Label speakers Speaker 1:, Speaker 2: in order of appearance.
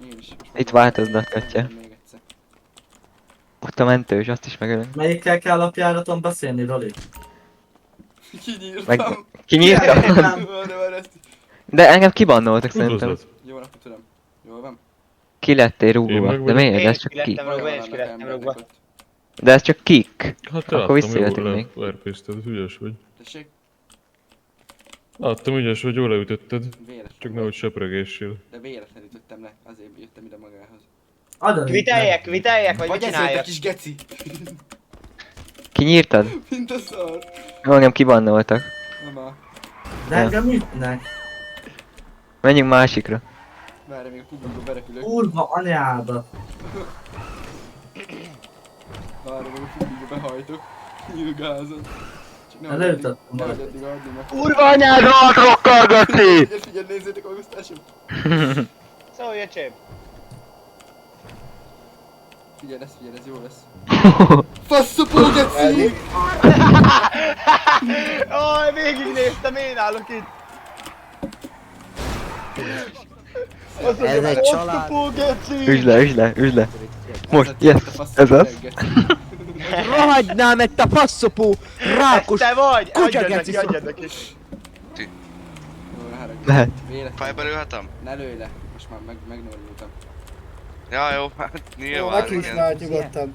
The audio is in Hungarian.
Speaker 1: Én is. Most
Speaker 2: Itt
Speaker 1: már
Speaker 2: változtatja.
Speaker 1: még egyszer.
Speaker 2: Ott a mentős, azt is megölünk.
Speaker 3: Melyikkel kell alapjáraton beszélni, Roli?
Speaker 2: Meg...
Speaker 1: Kinyírtam.
Speaker 2: Kinyírta?
Speaker 1: Várj, ezt.
Speaker 2: De engem kibannoltak szerintem.
Speaker 4: Üdvözlet.
Speaker 1: Jó, akkor tudom. Jól van?
Speaker 2: Ki lettél
Speaker 4: Én
Speaker 2: rúgva.
Speaker 4: meg
Speaker 2: De
Speaker 4: vagyok.
Speaker 2: miért? De ez csak
Speaker 5: Ki
Speaker 2: kick.
Speaker 5: lettem rúgva, én is ki
Speaker 1: Vannak
Speaker 5: lettem
Speaker 1: emberek
Speaker 5: rúgva.
Speaker 1: ott.
Speaker 2: De ez csak kick.
Speaker 4: Hát te
Speaker 2: Akkor
Speaker 4: láttam,
Speaker 2: visszajöttünk
Speaker 4: jól
Speaker 2: még.
Speaker 4: lerpészted, hülyes vagy.
Speaker 1: Tessék?
Speaker 4: Láttam, ügyes vagy, jól leütötted.
Speaker 1: Véletlen.
Speaker 4: Csak nehogy söpregéssel.
Speaker 1: De véletlen ütöttem le, azért jöttem ide magához.
Speaker 3: Adod
Speaker 5: Viteljek, vagy mit
Speaker 1: Vagy ezért a
Speaker 5: csináljak?
Speaker 1: kis geci.
Speaker 2: Kinyírtad?
Speaker 1: Mint a szar.
Speaker 2: Engem kibannoltak.
Speaker 1: Nem
Speaker 3: De engem ütnek.
Speaker 2: Menjünk másikra.
Speaker 1: Várj, még a publikba berepülök.
Speaker 3: Kurva anyádat.
Speaker 1: Várj, még a publikba behajtok. Nyilgázom. Csak
Speaker 3: Ne leütöttem
Speaker 1: nehogy
Speaker 3: majd.
Speaker 1: addig adni meg.
Speaker 2: Kurva anyádra akarok kargatni!
Speaker 1: Figyelj, nézzétek a gusztásom.
Speaker 5: Szólj, öcsém!
Speaker 1: Figyelj, ez jó lesz. Faszopó geci!
Speaker 5: Aj, végignéztem, én állok itt!
Speaker 6: Ez egy család.
Speaker 5: Osztopó, geci!
Speaker 2: Üsd le. Most, yes, ez az.
Speaker 6: Rohadnál meg, te passzopó! Rákos!
Speaker 5: Te vagy!
Speaker 6: Kutya
Speaker 5: Adjad
Speaker 6: geci
Speaker 5: neki, adjad neki!
Speaker 1: Jó, haragudj.
Speaker 2: Lehet.
Speaker 1: Véletlen.
Speaker 7: Fájba lőhetem?
Speaker 1: Ne lőj le. Most már megnorultam.
Speaker 7: Ja, jó, hát
Speaker 8: Jó,
Speaker 7: nyilván,
Speaker 8: neki is
Speaker 7: igen.
Speaker 8: már nyugodtan.